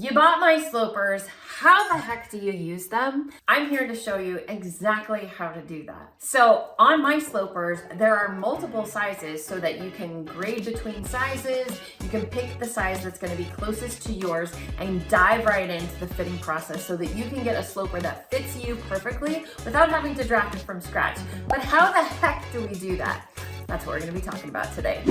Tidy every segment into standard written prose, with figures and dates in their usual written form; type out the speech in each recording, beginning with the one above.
You bought my slopers. How the heck do you use them? I'm here to show you exactly how to do that. So on my slopers, there are multiple sizes so that you can grade between sizes. You can pick the size that's going to be closest to yours and dive right into the fitting process so that you can get a sloper that fits you perfectly without having to draft it from scratch. But how the heck do we do that? That's what we're going to be talking about today.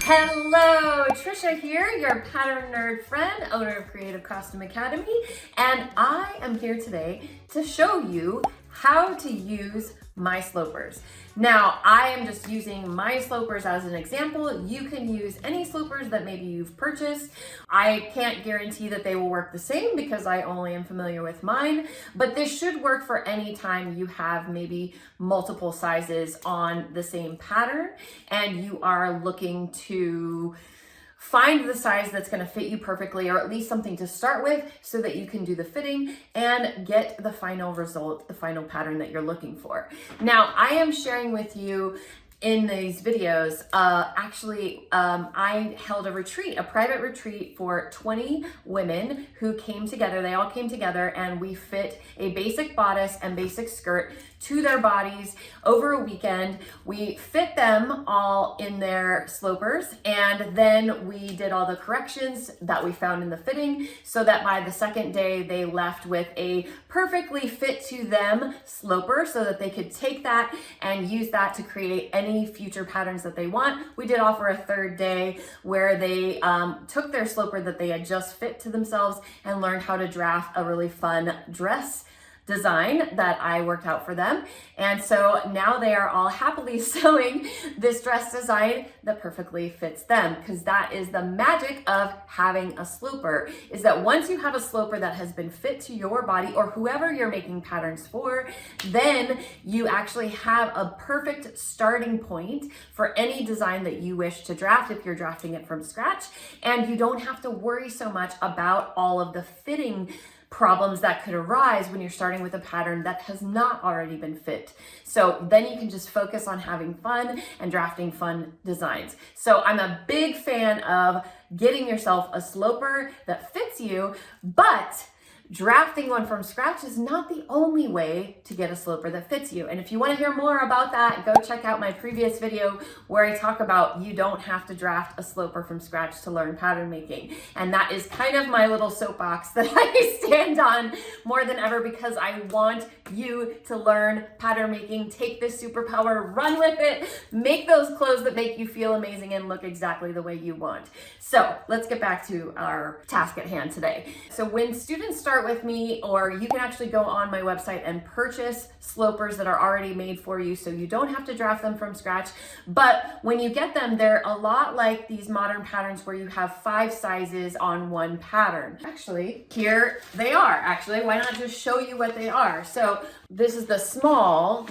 Hello, Trisha here, your pattern nerd friend, owner of Creative Costume Academy, and I am here today to show you how to use my slopers. Now, I am just using my slopers as an example. You can use any slopers that maybe you've purchased. I can't guarantee that they will work the same because I only am familiar with mine, but this should work for any time you have maybe multiple sizes on the same pattern and you are looking to find the size that's going to fit you perfectly, or at least something to start with so that you can do the fitting and get the final result, the final pattern that you're looking for. Now, I am sharing with you in these videos, I held a retreat, a private retreat for 20 women who came together. They all came together and we fit a basic bodice and basic skirt to their bodies over a weekend. We fit them all in their slopers, and then we did all the corrections that we found in the fitting so that by the second day they left with a perfectly fit to them sloper so that they could take that and use that to create any future patterns that they want. We did offer a third day where they took their sloper that they had just fit to themselves and learned how to draft a really fun dress design that I worked out for them. And so now they are all happily sewing this dress design that perfectly fits them, because that is the magic of having a sloper, is that once you have a sloper that has been fit to your body or whoever you're making patterns for, then you actually have a perfect starting point for any design that you wish to draft if you're drafting it from scratch, and you don't have to worry so much about all of the fitting problems that could arise when you're starting with a pattern that has not already been fit. So then you can just focus on having fun and drafting fun designs. So I'm a big fan of getting yourself a sloper that fits you, but drafting one from scratch is not the only way to get a sloper that fits you. And if you want to hear more about that, go check out my previous video where I talk about you don't have to draft a sloper from scratch to learn pattern making. And that is kind of my little soapbox that I stand on more than ever, because I want you to learn pattern making, take this superpower, run with it, make those clothes that make you feel amazing and look exactly the way you want. So let's get back to our task at hand today. So when students start with me, or you can actually go on my website and purchase slopers that are already made for you so you don't have to draft them from scratch. But when you get them, they're a lot like these modern patterns where you have 5 sizes on one pattern. Actually, here they are. Actually, why not just show you what they are? So this is the small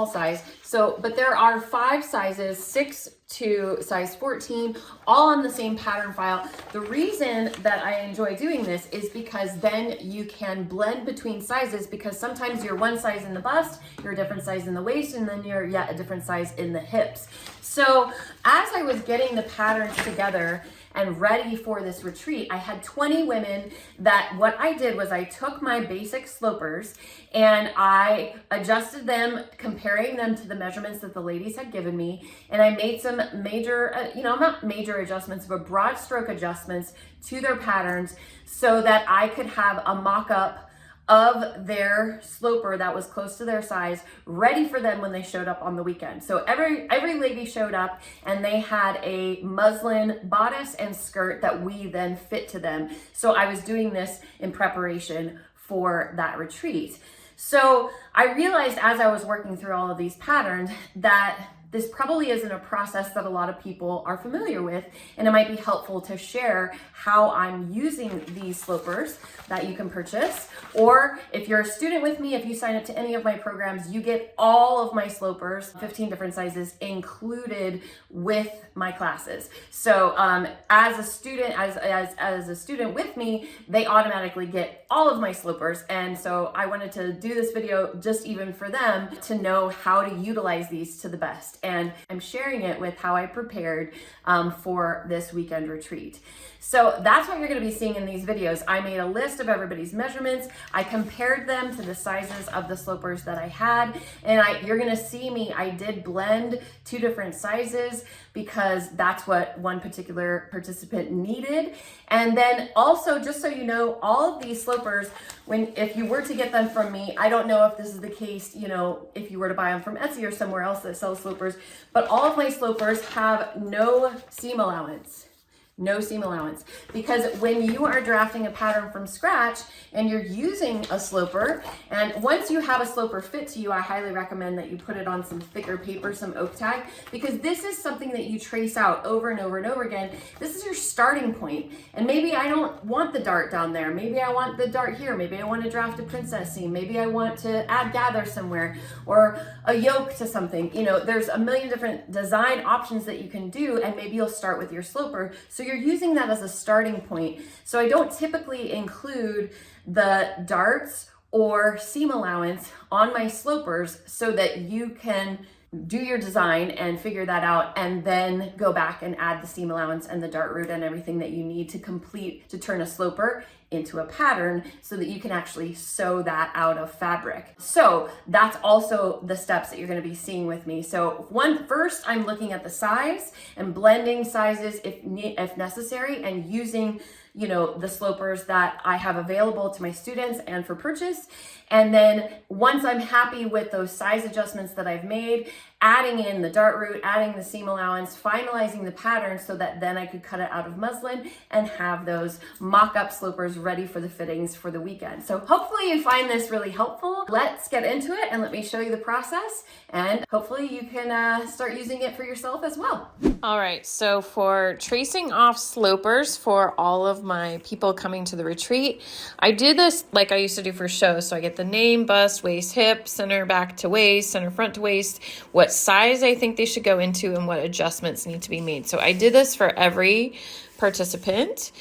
size. So, but there are 5 sizes, 6 to size 14, all on the same pattern file. The reason that I enjoy doing this is because then you can blend between sizes, because sometimes you're one size in the bust, you're a different size in the waist, and then you're yet a different size in the hips. So as I was getting the patterns together and ready for this retreat, I had 20 women that what I did was I took my basic slopers and I adjusted them, comparing them to the measurements that the ladies had given me. And I made some major, not major adjustments, but broad stroke adjustments to their patterns so that I could have a mock-up of their sloper that was close to their size ready for them when they showed up on the weekend. So every lady showed up and they had a muslin bodice and skirt that we then fit to them. So I was doing this in preparation for that retreat. So I realized as I was working through all of these patterns that this probably isn't a process that a lot of people are familiar with, and it might be helpful to share how I'm using these slopers that you can purchase. Or if you're a student with me, if you sign up to any of my programs, you get all of my slopers, 15 different sizes, included with my classes. So as a student, as a student with me, they automatically get all of my slopers. And so I wanted to do this video just even for them to know how to utilize these to the best. And I'm sharing it with how I prepared for this weekend retreat. So that's what you're going to be seeing in these videos. I made a list of everybody's measurements. I compared them to the sizes of the slopers that I had. And you're going to see me, I did blend 2 different sizes because that's what one particular participant needed. And then also, just so you know, all of these slopers, if you were to get them from me, I don't know if this is the case, you know, if you were to buy them from Etsy or somewhere else that sells slopers, but all of my slopers have no seam allowance. No seam allowance, because when you are drafting a pattern from scratch and you're using a sloper, and once you have a sloper fit to you, I highly recommend that you put it on some thicker paper, some oak tag, because this is something that you trace out over and over and over again. This is your starting point. And maybe I don't want the dart down there. Maybe I want the dart here. Maybe I want to draft a princess seam. Maybe I want to add gather somewhere or a yoke to something. You know, there's a million different design options that you can do, and maybe you'll start with your sloper. So you're using that as a starting point. So I don't typically include the darts or seam allowance on my slopers so that you can do your design and figure that out, and then go back and add the seam allowance and the dart root and everything that you need to turn a sloper into a pattern so that you can actually sew that out of fabric. So that's also the steps that you're going to be seeing with me. So first I'm looking at the size and blending sizes if necessary, and using, you know, the slopers that I have available to my students and for purchase. And then once I'm happy with those size adjustments that I've made, adding in the dart root, adding the seam allowance, finalizing the pattern so that then I could cut it out of muslin and have those mock-up slopers ready for the fittings for the weekend. So hopefully you find this really helpful. Let's get into it and let me show you the process, and hopefully you can start using it for yourself as well. All right, so for tracing off slopers for all of my people coming to the retreat, I do this like I used to do for shows. So I get the name, bust, waist, hip, center back to waist, center front to waist, what size I think they should go into, and what adjustments need to be made. So I did this for every participant.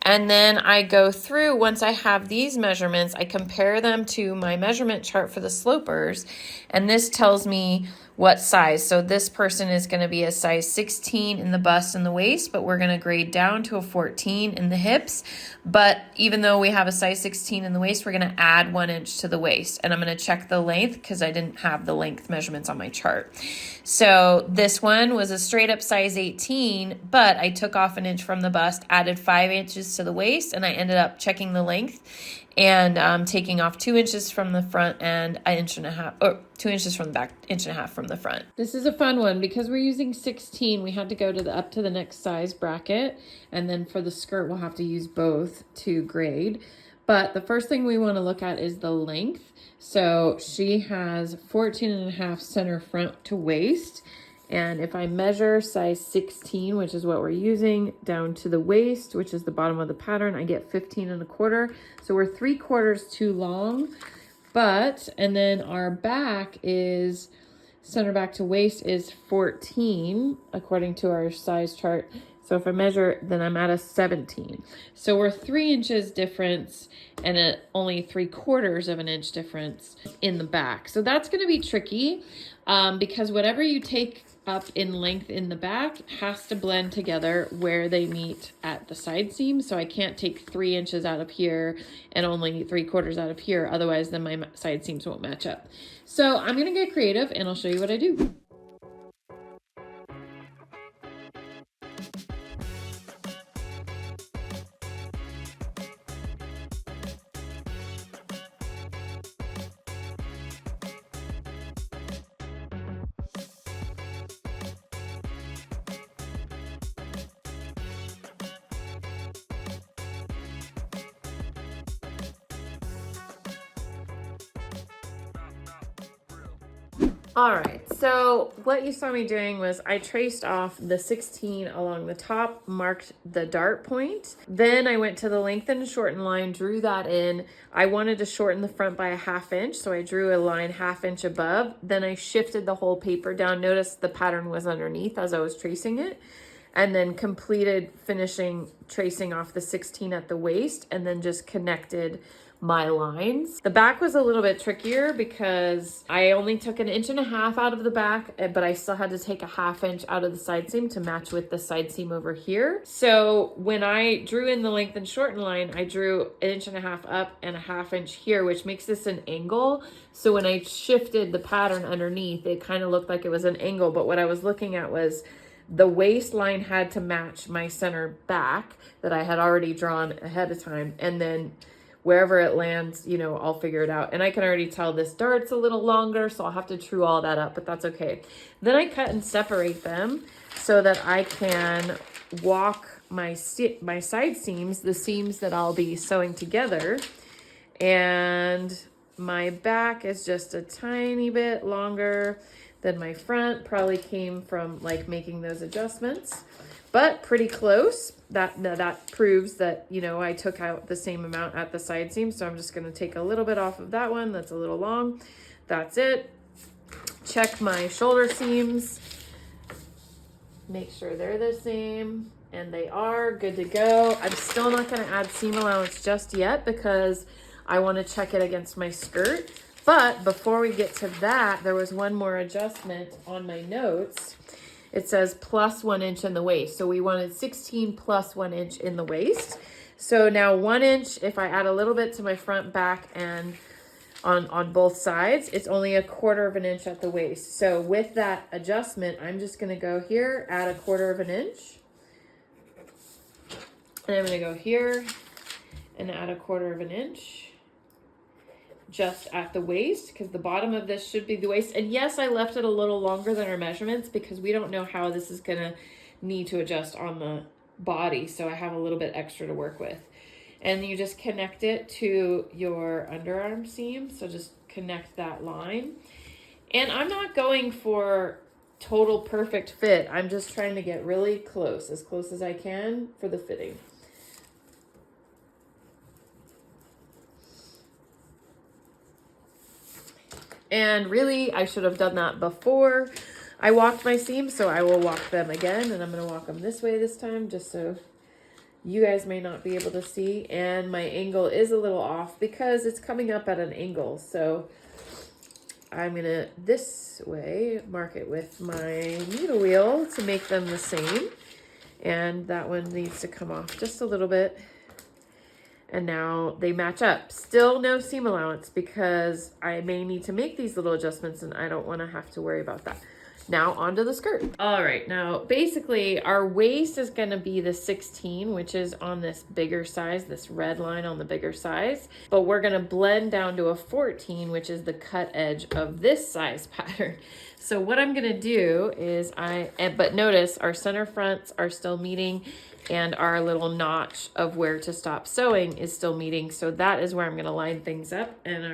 And then I go through, once I have these measurements, I compare them to my measurement chart for the slopers. And this tells me what size. So this person is going to be a size 16 in the bust and the waist, but we're going to grade down to a 14 in the hips. But even though we have a size 16 in the waist, we're going to add 1 inch to the waist. And I'm going to check the length because I didn't have the length measurements on my chart. So this one was a straight up size 18, but I took off 1 inch from the bust, added 5 inches to the waist, and I ended up checking the length and taking off 2 inches from the front and 1.5 inches, or 2 inches from the back, 1.5 inches from the front. This is a fun one because we're using 16. We had to go to up to the next size bracket, and then for the skirt we'll have to use both to grade. But the first thing we want to look at is the length. So she has 14.5 center front to waist. And if I measure size 16, which is what we're using, down to the waist, which is the bottom of the pattern, I get 15.25. So we're 3/4 too long. And then our back is, center back to waist is 14, according to our size chart. So if I measure, then I'm at a 17. So we're 3 inches difference and only 3/4 of an inch difference in the back. So that's going to be tricky because whatever you take up in length in the back has to blend together where they meet at the side seam. So I can't take 3 inches out of here and only 3/4 out of here. Otherwise, then my side seams won't match up. So I'm going to get creative and I'll show you what I do. All right, so what you saw me doing was I traced off the 16 along the top, marked the dart point. Then I went to the lengthen and shorten line, drew that in. I wanted to shorten the front by a 1/2 inch, so I drew a line 1/2 inch above. Then I shifted the whole paper down. Notice the pattern was underneath as I was tracing it. And then completed finishing tracing off the 16 at the waist, and then just connected my lines. The back was a little bit trickier because I only took 1.5 inches out of the back, but I still had to take a 1/2 inch out of the side seam to match with the side seam over here. So when I drew in the length and shorten line, I drew 1.5 inches up and a 1/2 inch here, which makes this an angle. So when I shifted the pattern underneath, it kind of looked like it was an angle, but what I was looking at was the waistline had to match my center back that I had already drawn ahead of time. And then wherever it lands, you know, I'll figure it out. And I can already tell this dart's a little longer, so I'll have to true all that up, but that's okay. Then I cut and separate them so that I can walk my side seams, the seams that I'll be sewing together. And my back is just a tiny bit longer than my front, probably came from like making those adjustments, but pretty close. That proves that, you know, I took out the same amount at the side seam. So I'm just going to take a little bit off of that one. That's a little long. That's it. Check my shoulder seams. Make sure they're the same, and they are good to go. I'm still not going to add seam allowance just yet because I want to check it against my skirt. But before we get to that, there was one more adjustment on my notes. It says plus 1 inch in the waist. So we wanted 16 plus 1 inch in the waist. So now 1 inch, if I add a little bit to my front, back, and on both sides, it's only 1/4 inch at the waist. So with that adjustment, I'm just gonna go here, add 1/4 inch. And I'm gonna go here and add 1/4 inch. Just at the waist, because the bottom of this should be the waist. And yes, I left it a little longer than our measurements because we don't know how this is gonna need to adjust on the body, so I have a little bit extra to work with. And you just connect it to your underarm seam, so just connect that line. And I'm not going for total perfect fit, I'm just trying to get really close, as close as I can for the fitting. And really, I should have done that before I walked my seams, so I will walk them again, and I'm going to walk them this way this time, just so you guys may not be able to see. And my angle is a little off because it's coming up at an angle, so I'm going to, this way, mark it with my needle wheel to make them the same. And that one needs to come off just a little bit. And now they match up. Still no seam allowance because I may need to make these little adjustments and I don't want to have to worry about that. Now onto the skirt. All right, now basically our waist is going to be the 16, which is on this bigger size, this red line on the bigger size, but we're going to blend down to a 14, which is the cut edge of this size pattern. So what I'm going to do is but notice our center fronts are still meeting and our little notch of where to stop sewing is still meeting. So that is where I'm going to line things up, and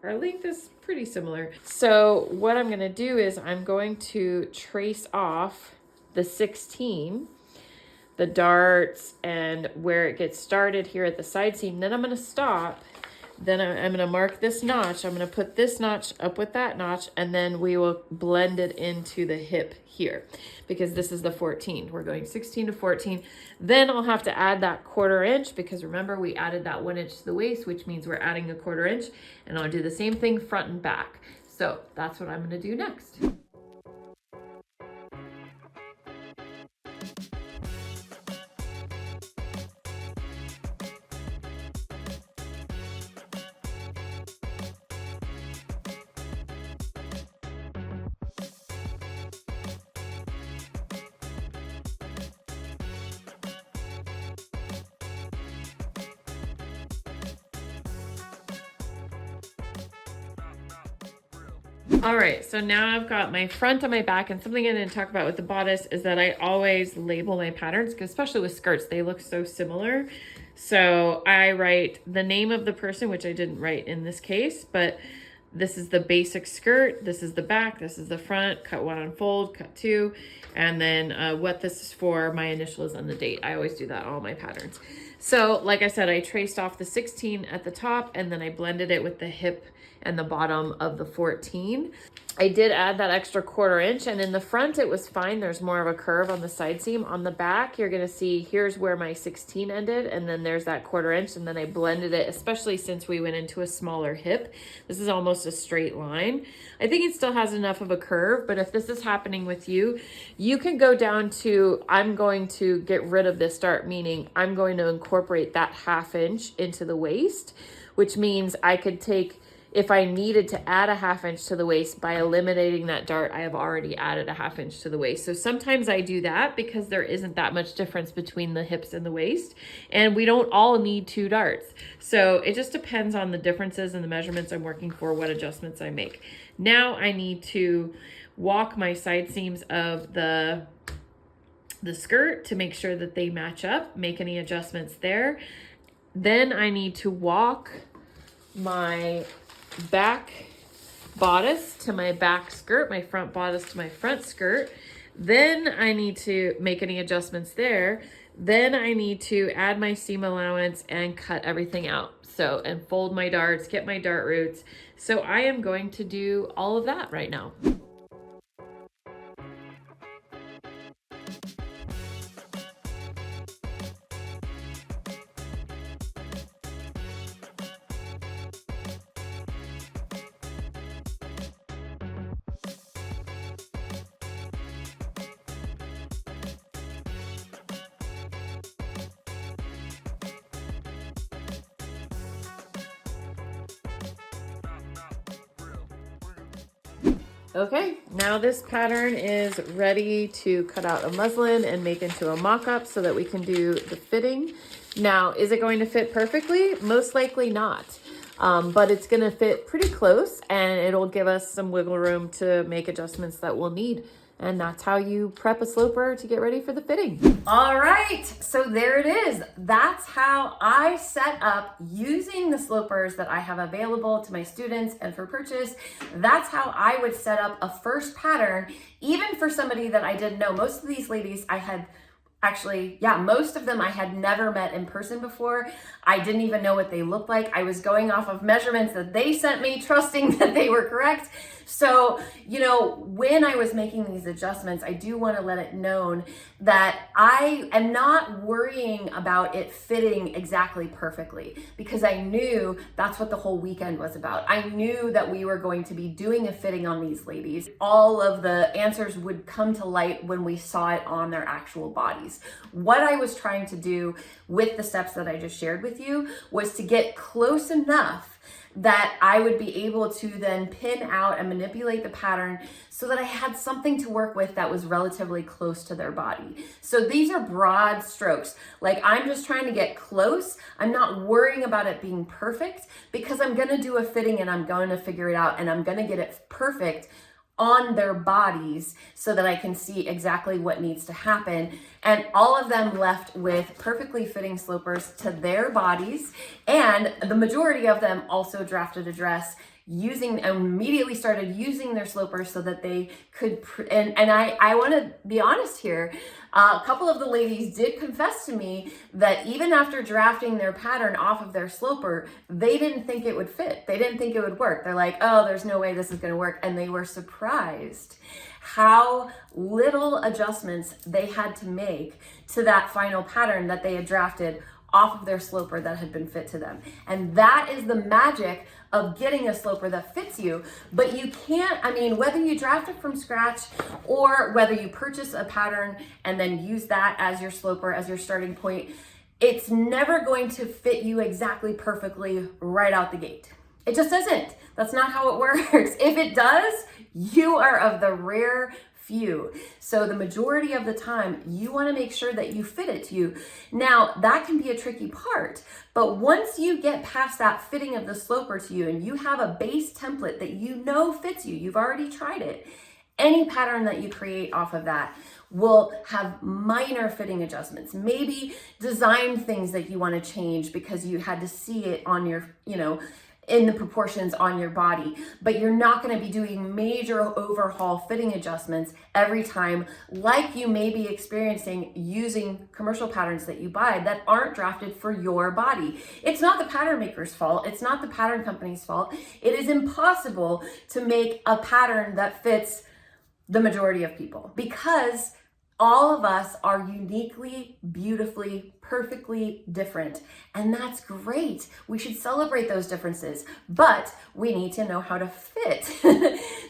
our length is pretty similar. So what I'm going to do is I'm going to trace off the 16, the darts, and where it gets started here at the side seam. Then I'm going to stop. Then I'm going to mark this notch. I'm going to put this notch up with that notch, and then we will blend it into the hip here because this is the 14. We're going 16 to 14. Then I'll have to add that 1/4 inch because remember we added that 1 inch to the waist, which means we're adding a 1/4 inch, and I'll do the same thing front and back. So that's what I'm going to do next. All right, so now I've got my front and my back, and something I didn't talk about with the bodice is that I always label my patterns, especially with skirts, they look so similar. So I write the name of the person, which I didn't write in this case, but This is the basic skirt. This is the back. This is the front. Cut 1, unfold, cut 2. And then what this is for, my initials on the date. I always do that on all my patterns. So like I said, I traced off the 16 at the top and then I blended it with the hip and the bottom of the 14. I did add that extra 1/4 inch, and in the front it was fine. There's more of a curve on the side seam. On the back, you're gonna see here's where my 16 ended, and then there's that 1/4 inch, and then I blended it, especially since we went into a smaller hip. This is almost a straight line. I think it still has enough of a curve, but if this is happening with you, you can go down to, I'm going to get rid of this dart, meaning I'm going to incorporate that 1/2 inch into the waist, which means I could take, if I needed to add a 1/2 inch to the waist by eliminating that dart, I have already added a 1/2 inch to the waist. So sometimes I do that because there isn't that much difference between the hips and the waist, and we don't all need 2 darts. So it just depends on the differences and the measurements I'm working for, what adjustments I make. Now I need to walk my side seams of the skirt to make sure that they match up, make any adjustments there. Then I need to walk my back bodice to my back skirt, my front bodice to my front skirt. Then I need to make any adjustments there. Then I need to add my seam allowance and cut everything out. So, and fold my darts, get my dart roots. So I am going to do all of that right now. Okay, now this pattern is ready to cut out a muslin and make into a mock-up so that we can do the fitting. Now, is it going to fit perfectly? Most likely not, but it's gonna fit pretty close and it'll give us some wiggle room to make adjustments that we'll need. And that's how you prep a sloper to get ready for the fitting. All right, so there it is. That's how I set up using the slopers that I have available to my students and for purchase. That's how I would set up a first pattern, even for somebody that I didn't know. Most of these ladies I had actually, yeah, most of them I had never met in person before. I didn't even know what they looked like. I was going off of measurements that they sent me, trusting that they were correct. So, you know, when I was making these adjustments, I do want to let it known that I am not worrying about it fitting exactly perfectly, because I knew that's what the whole weekend was about. I knew that we were going to be doing a fitting on these ladies. All of the answers would come to light when we saw it on their actual bodies. What I was trying to do with the steps that I just shared with you was to get close enough that I would be able to then pin out and manipulate the pattern so that I had something to work with that was relatively close to their body. So these are broad strokes. Like, I'm just trying to get close. I'm not worrying about it being perfect, because I'm gonna do a fitting and I'm going to figure it out and I'm gonna get it perfect on their bodies so that I can see exactly what needs to happen. And all of them left with perfectly fitting slopers to their bodies. And the majority of them also drafted a dress using, and immediately started using their slopers so that they could, and I want to be honest here. A couple of the ladies did confess to me that even after drafting their pattern off of their sloper, they didn't think it would fit. They didn't think it would work. They're like, oh, there's no way this is going to work. And they were surprised how little adjustments they had to make to that final pattern that they had drafted off of their sloper that had been fit to them. And that is the magic of getting a sloper that fits you. But you can't, I mean, whether you draft it from scratch or whether you purchase a pattern and then use that as your sloper, as your starting point, it's never going to fit you exactly perfectly right out the gate. It just isn't. That's not how it works. If it does, you are of the rare few. So the majority of the time, you want to make sure that you fit it to you. Now, that can be a tricky part, but once you get past that fitting of the sloper to you and you have a base template that you know fits you, you've already tried it, any pattern that you create off of that will have minor fitting adjustments, maybe design things that you want to change because you had to see it on your, in the proportions on your body, but you're not going to be doing major overhaul fitting adjustments every time like you may be experiencing using commercial patterns that you buy that aren't drafted for your body. It's not the pattern maker's fault. It's not the pattern company's fault. It is impossible to make a pattern that fits the majority of people because all of us are uniquely, beautifully, perfectly different. And that's great. We should celebrate those differences, but we need to know how to fit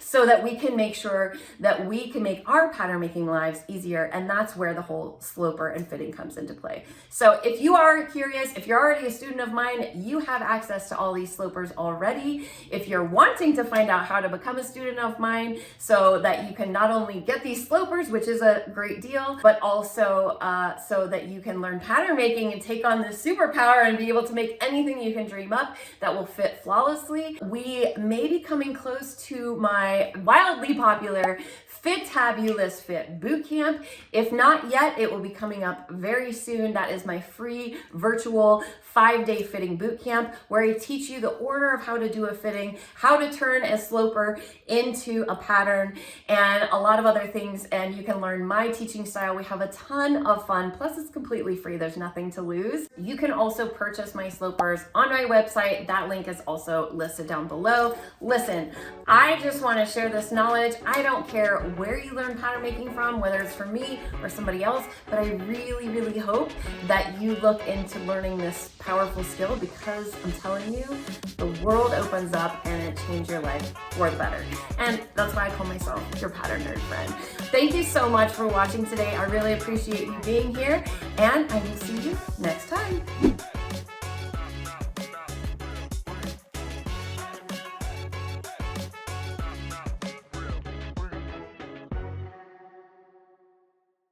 so that we can make sure that we can make our pattern making lives easier. And that's where the whole sloper and fitting comes into play. So if you are curious, if you're already a student of mine, you have access to all these slopers already. If you're wanting to find out how to become a student of mine so that you can not only get these slopers, which is a great deal, but also so that you can learn pattern making and take on this superpower and be able to make anything you can dream up that will fit flawlessly. We may be coming close to my wildly popular FITabulous Fit Bootcamp. If not yet, it will be coming up very soon. That is my free virtual 5-day fitting bootcamp where I teach you the order of how to do a fitting, how to turn a sloper into a pattern, and a lot of other things. And you can learn my teaching style. We have a ton of fun. Plus, it's completely free. There's nothing to lose. You can also purchase my slopers on my website. That link is also listed down below. Listen, I just want to share this knowledge. I don't care where you learn pattern making from, whether it's from me or somebody else, but I really, really hope that you look into learning this powerful skill because I'm telling you, the world opens up and it changes your life for the better. And that's why I call myself your pattern nerd friend. Thank you so much for watching today. I really appreciate you being here, and I will see you next time.